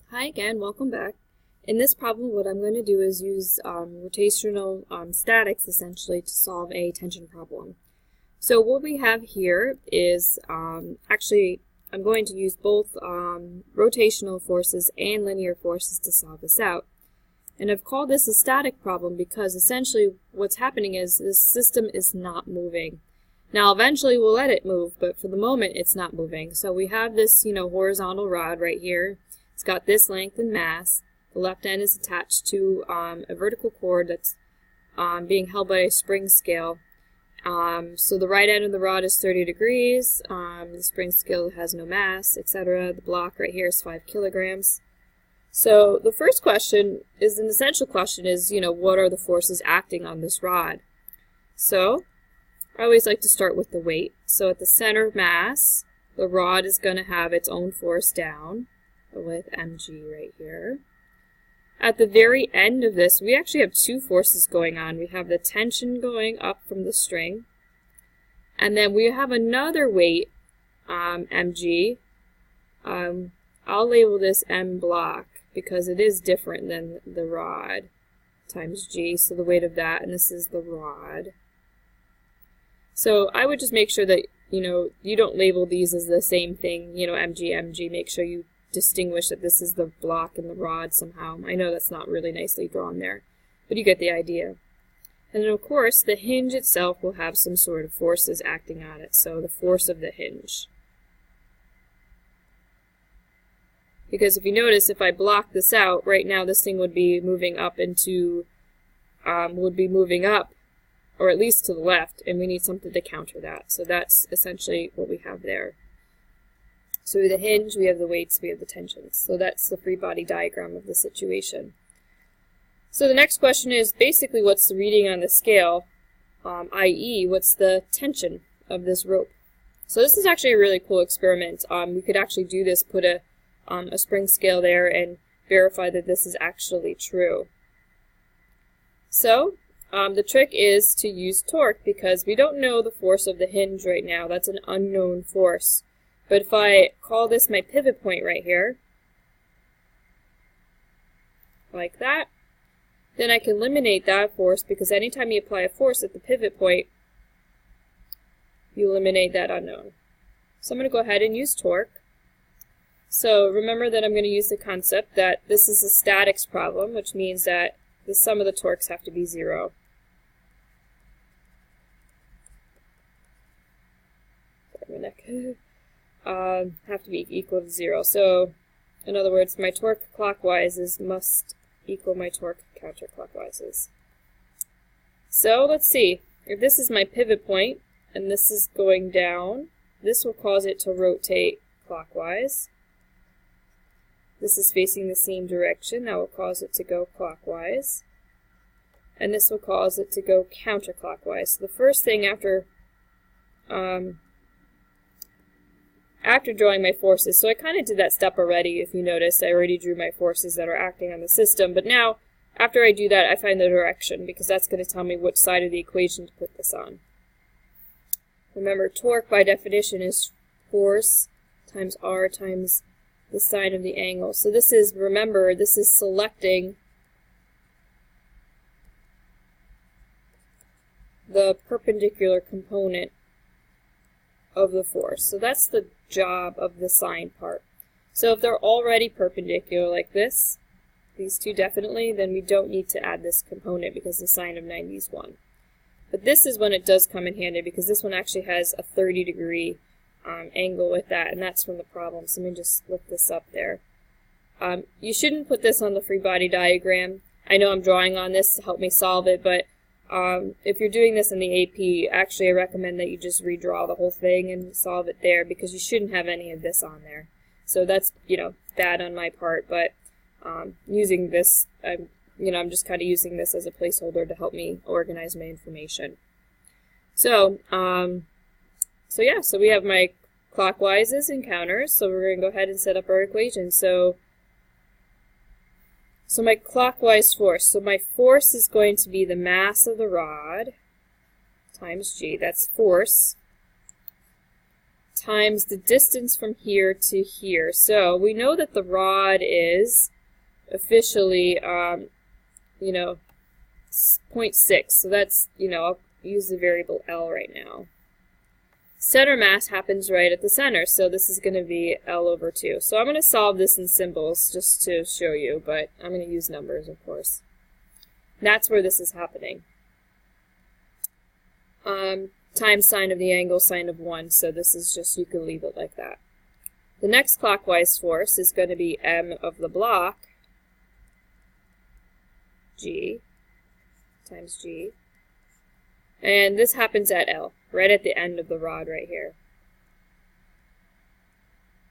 Hi again, welcome back. In this problem, what I'm going to do is use rotational statics, essentially, to solve a tension problem. So what we have here is, actually, I'm going to use both rotational forces and linear forces to solve this out. And I've called this a static problem because essentially what's happening is this system is not moving. Now eventually we'll let it move, but for the moment it's not moving. So we have this, horizontal rod right here. It's got this length and mass. The left end is attached to a vertical cord that's being held by a spring scale. So the right end of the rod is 30 degrees. The spring scale has no mass, etc. The block right here is 5 kilograms. So the first question is an essential question is, what are the forces acting on this rod? So I always like to start with the weight. So at the center of mass, the rod is going to have its own force down with mg right here. At the very end of this, we actually have two forces going on. We have the tension going up from the string, and then we have another weight, mg. I'll label this m block because it is different than the rod times g, so the weight of that, and this is the rod. So I would just make sure that, you don't label these as the same thing, mg, mg. Make sure you distinguish that this is the block and the rod somehow. I know that's not really nicely drawn there, but you get the idea. And then of course the hinge itself will have some sort of forces acting on it, so the force of the hinge. Because if you notice, if I block this out, right now this thing would be moving up into, or at least to the left, and we need something to counter that. So that's essentially what we have there. So we have the hinge, we have the weights, we have the tensions. So that's the free body diagram of the situation. So the next question is basically what's the reading on the scale, i.e. what's the tension of this rope. So this is actually a really cool experiment. We could actually do this, put a spring scale there and verify that this is actually true. So the trick is to use torque because we don't know the force of the hinge right now. That's an unknown force. But if I call this my pivot point right here, like that, then I can eliminate that force because anytime you apply a force at the pivot point, you eliminate that unknown. So I'm going to go ahead and use torque. So remember that I'm going to use the concept that this is a statics problem, which means that the sum of the torques have to be 0. Sorry, my neck. Have to be equal to 0. So, in other words, my torque clockwise must equal my torque counterclockwise. So, let's see. If this is my pivot point, and this is going down, this will cause it to rotate clockwise. This is facing the same direction. That will cause it to go clockwise. And this will cause it to go counterclockwise. So the first thing after drawing my forces, so I kind of did that step already, if you notice. I already drew my forces that are acting on the system, but now, after I do that, I find the direction, because that's going to tell me which side of the equation to put this on. Remember, torque, by definition, is force times r times the sine of the angle. So this is, remember, this is selecting the perpendicular component of the force. So that's the job of the sine part. So if they're already perpendicular like this, these two definitely, then we don't need to add this component because the sine of 90 is 1. But this is when it does come in handy because this one actually has a 30-degree angle with that, and that's from the problem. So let me just look this up there. You shouldn't put this on the free body diagram. I know I'm drawing on this to help me solve it, but if you're doing this in the AP, actually I recommend that you just redraw the whole thing and solve it there because you shouldn't have any of this on there. So that's, bad on my part, but using this, I'm just kind of using this as a placeholder to help me organize my information. So, so we have my clockwises and counters, so we're going to go ahead and set up our equation. So my clockwise force. So my force is going to be the mass of the rod times g. That's force times the distance from here to here. So we know that the rod is officially, you know, 0.6. So that's, you know, I'll use the variable L right now. Center mass happens right at the center, so this is going to be L over 2. So I'm going to solve this in symbols just to show you, but I'm going to use numbers, of course. That's where this is happening. Times sine of the angle, sine of 1, so this is just, you can leave it like that. The next clockwise force is going to be m of the block, g, times g. And this happens at L, right at the end of the rod right here.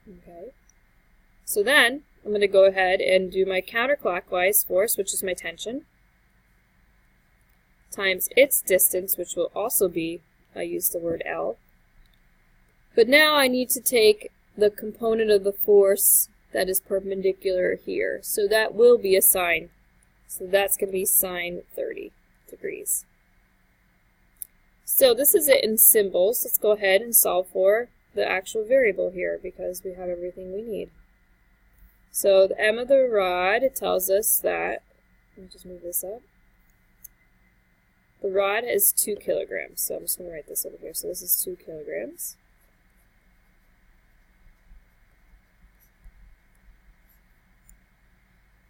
Okay. So then, I'm going to go ahead and do my counterclockwise force, which is my tension, times its distance, which will also be, I use the word L. But now I need to take the component of the force that is perpendicular here. So that will be a sine. So that's going to be sine 30 degrees. So this is it in symbols. Let's go ahead and solve for the actual variable here because we have everything we need. So the m of the rod, it tells us that, let me just move this up. The rod is 2 kilograms, so I'm just going to write this over here. So this is 2 kilograms.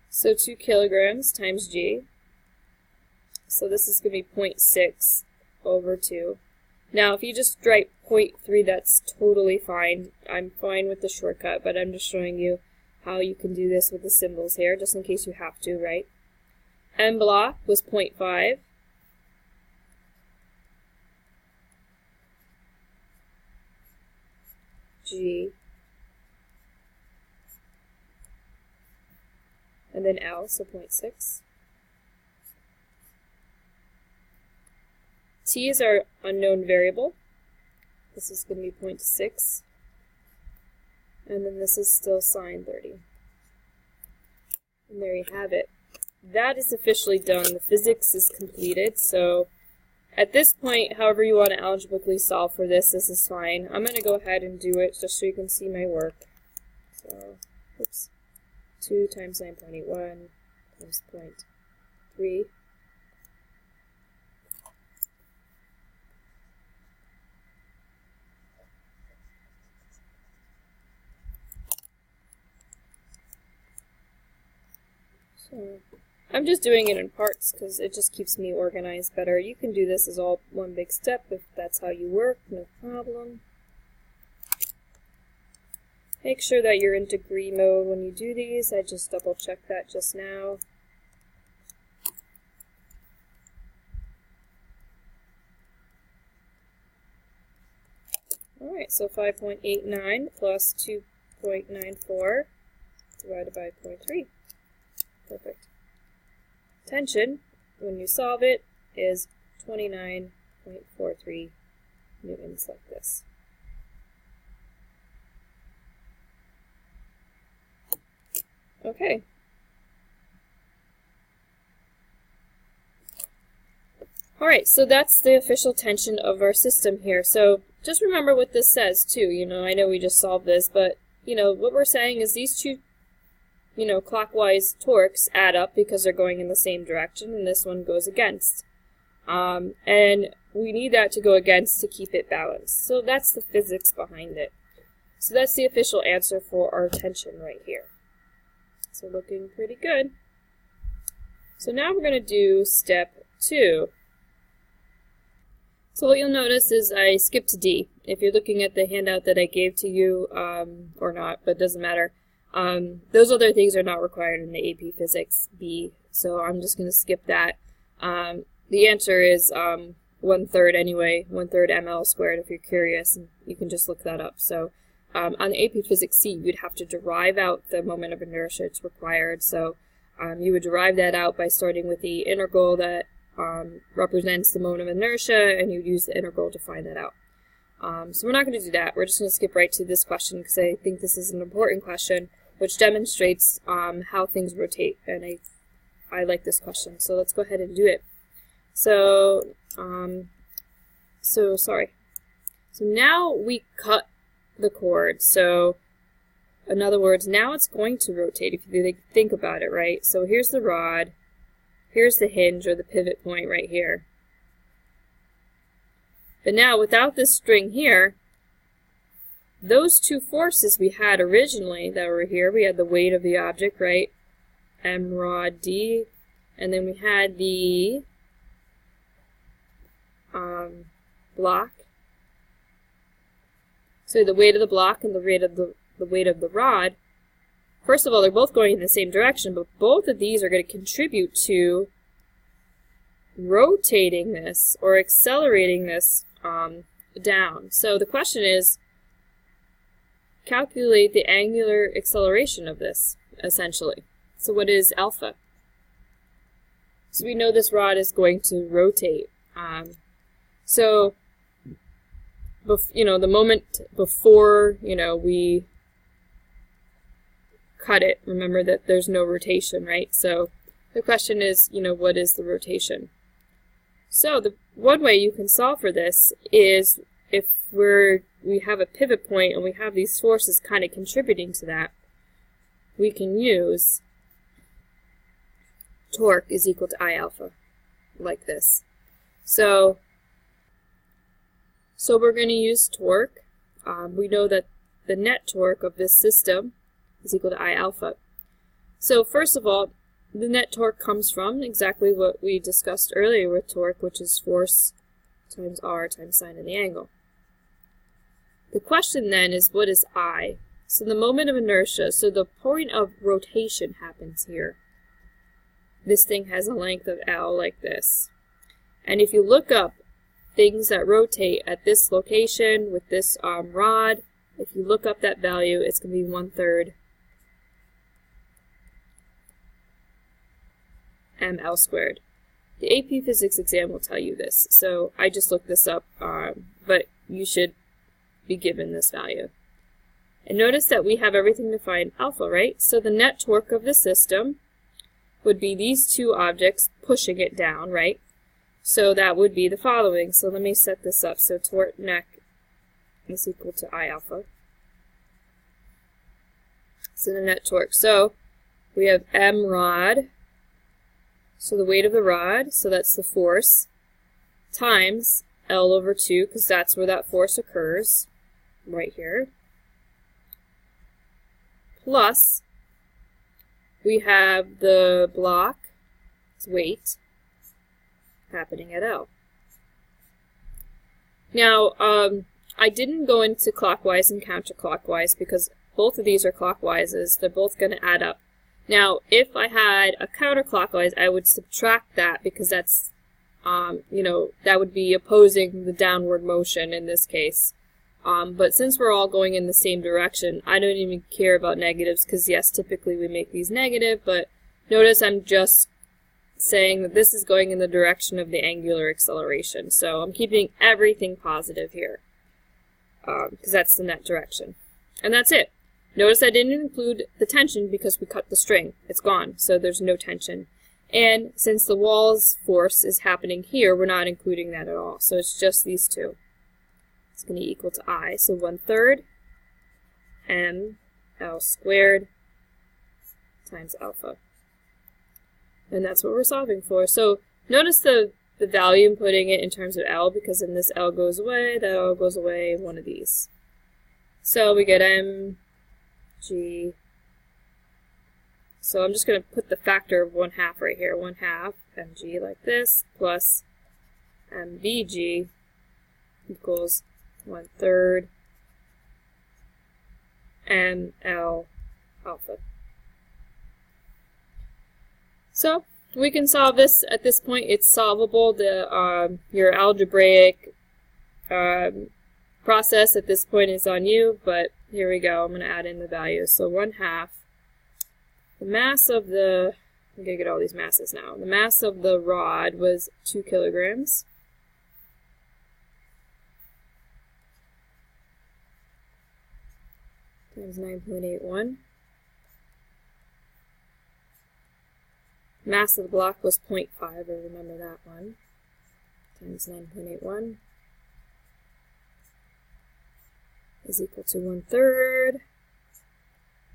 So 2 kilograms times g. So this is going to be 0.6 over 2. Now if you just write 0.3, that's totally fine. I'm fine with the shortcut, but I'm just showing you how you can do this with the symbols here, just in case you have to, right? M block was 0.5. G, and then L, so 0.6. T is our unknown variable. This is going to be 0.6. And then this is still sine 30. And there you have it. That is officially done. The physics is completed, so at this point, however you want to algebraically solve for this, this is fine. I'm going to go ahead and do it just so you can see my work. So, oops, 2 times 9.81 times 0.3. So, I'm just doing it in parts because it just keeps me organized better. You can do this as all one big step if that's how you work, no problem. Make sure that you're in degree mode when you do these. I just double checked that just now. Alright, so 5.89 plus 2.94 divided by 0.3. Perfect. Tension, when you solve it, is 29.43 newtons like this. Okay. Alright, so that's the official tension of our system here. So just remember what this says too. You know, I know we just solved this, but you know, what we're saying is these two clockwise torques add up because they're going in the same direction, and this one goes against. And we need that to go against to keep it balanced. So that's the physics behind it. So that's the official answer for our tension right here. So looking pretty good. So now we're going to do step 2. So what you'll notice is I skipped to D. If you're looking at the handout that I gave to you, or not, but it doesn't matter. Those other things are not required in the AP Physics B, so I'm just going to skip that. The answer is 1/3 anyway, 1/3 ml squared if you're curious, and you can just look that up. So on the AP Physics C, you'd have to derive out the moment of inertia it's required. So you would derive that out by starting with the integral that represents the moment of inertia, and you'd use the integral to find that out. So we're not going to do that. We're just going to skip right to this question because I think this is an important question which demonstrates how things rotate, and I like this question. So let's go ahead and do it. So, So now we cut the cord. So in other words, now it's going to rotate if you think about it, right? So here's the rod, here's the hinge or the pivot point right here. But now without this string here, those two forces we had originally that were here, we had the weight of the object, right? M rod D, and then we had the block. So the weight of the block and the weight of the rod. First of all, they're both going in the same direction, but both of these are going to contribute to rotating this or accelerating this down. So the question is, calculate the angular acceleration of this, essentially. So what is alpha? So we know this rod is going to rotate. So, the moment before, we cut it, remember that there's no rotation, right? So the question is, what is the rotation? So the one way you can solve for this is if we have a pivot point and we have these forces kind of contributing to that, we can use torque is equal to I alpha, like this. So we're going to use torque. We know that the net torque of this system is equal to I alpha. So first of all, the net torque comes from exactly what we discussed earlier with torque, which is force times R times sine of the angle. The question then is, what is I? So the moment of inertia, so the point of rotation happens here. This thing has a length of L like this. And if you look up things that rotate at this location with this rod, if you look up that value, it's going to be 1/3 mL squared. The AP Physics exam will tell you this, so I just looked this up, but you should be given this value. And notice that we have everything to find alpha, right? So the net torque of the system would be these two objects pushing it down, right? So that would be the following. So let me set this up. So torque neck is equal to I alpha. So the net torque. So we have M rod, so the weight of the rod, so that's the force, times L over 2, because that's where that force occurs, right here, plus we have the block's weight happening at L. Now, I didn't go into clockwise and counterclockwise because both of these are clockwises. They're both going to add up. Now, if I had a counterclockwise, I would subtract that because that's, that would be opposing the downward motion in this case. But since we're all going in the same direction, I don't even care about negatives because, yes, typically we make these negative, but notice I'm just saying that this is going in the direction of the angular acceleration. So I'm keeping everything positive here because that's the net direction. And that's it. Notice I didn't include the tension because we cut the string. It's gone, so there's no tension. And since the wall's force is happening here, we're not including that at all. So it's just these two. It's going to be equal to I. So 1/3 mL squared times alpha. And that's what we're solving for. So notice the value I'm putting it in terms of L, because then this L goes away, that L goes away, one of these. So we get mg. So I'm just going to put the factor of 1/2 right here. 1/2 mg like this plus mvg equals 1/3 mL alpha. So we can solve this at this point. It's solvable. Your algebraic process at this point is on you, but here we go. I'm going to add in the values. So 1/2. The mass of the, I'm going to get all these masses now. The mass of the rod was 2 kilograms. Times 9.81. Mass of the block was 0.5, I remember that one. Times 9.81. is equal to 1/3.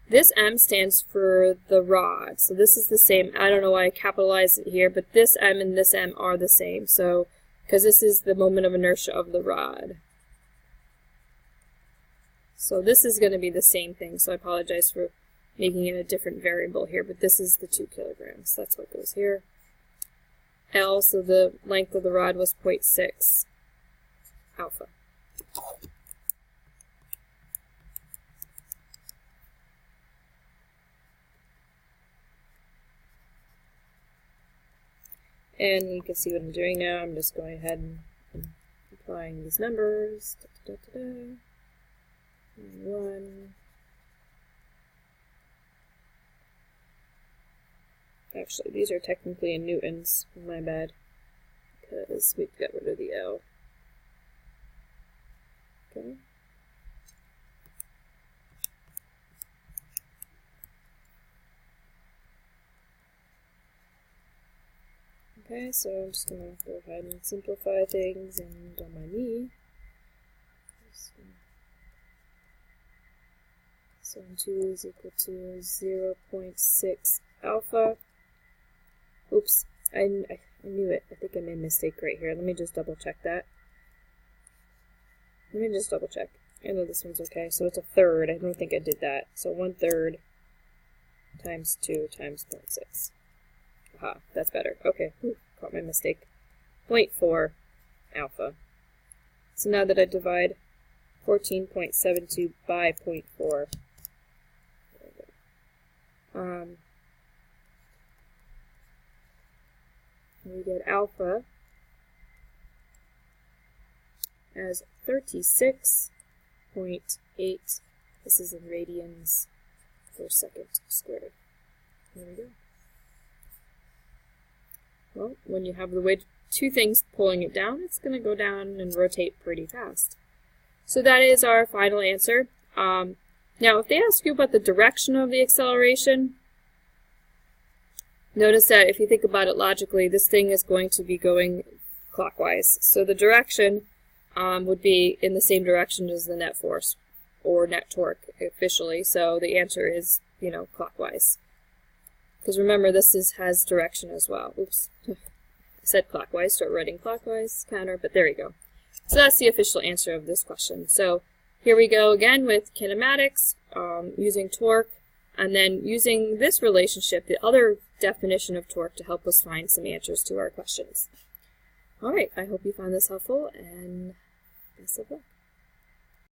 This m stands for the rod, so this is the same. I don't know why I capitalized it here, but this m and this m are the same, so because this is the moment of inertia of the rod. So this is going to be the same thing, so I apologize for making it a different variable here, but this is the 2 kilograms. That's what goes here. L, so the length of the rod was 0.6 alpha. And you can see what I'm doing now. I'm just going ahead and applying these numbers. 1. Actually, these are technically in newtons. My bad. Because we got rid of the L. Okay. Okay, so I'm just going to go ahead and simplify things and on my knee. So 2 is equal to 0.6 alpha. Oops, I knew it. I think I made a mistake right here. Let me just double check that. Let me just double check. I know this one's okay. So it's 1/3. I don't think I did that. So 1/3 times 2 times 0.6. Aha, that's better. Okay, caught my mistake. 0.4 alpha. So now that I divide 14.72 by 0.4, we get alpha as 36.8. This is in radians per second squared. There we go. Well, when you have the weight, 2 things pulling it down, it's going to go down and rotate pretty fast. So that is our final answer. Now, if they ask you about the direction of the acceleration, notice that if you think about it logically, this thing is going to be going clockwise. So the direction would be in the same direction as the net force, or net torque officially. So the answer is, clockwise. Because remember, this has direction as well. Oops, I said clockwise, start writing clockwise, counter, but there you go. So that's the official answer of this question. So here we go again with kinematics, using torque, and then using this relationship, the other definition of torque, to help us find some answers to our questions. All right, I hope you found this helpful, and best of luck.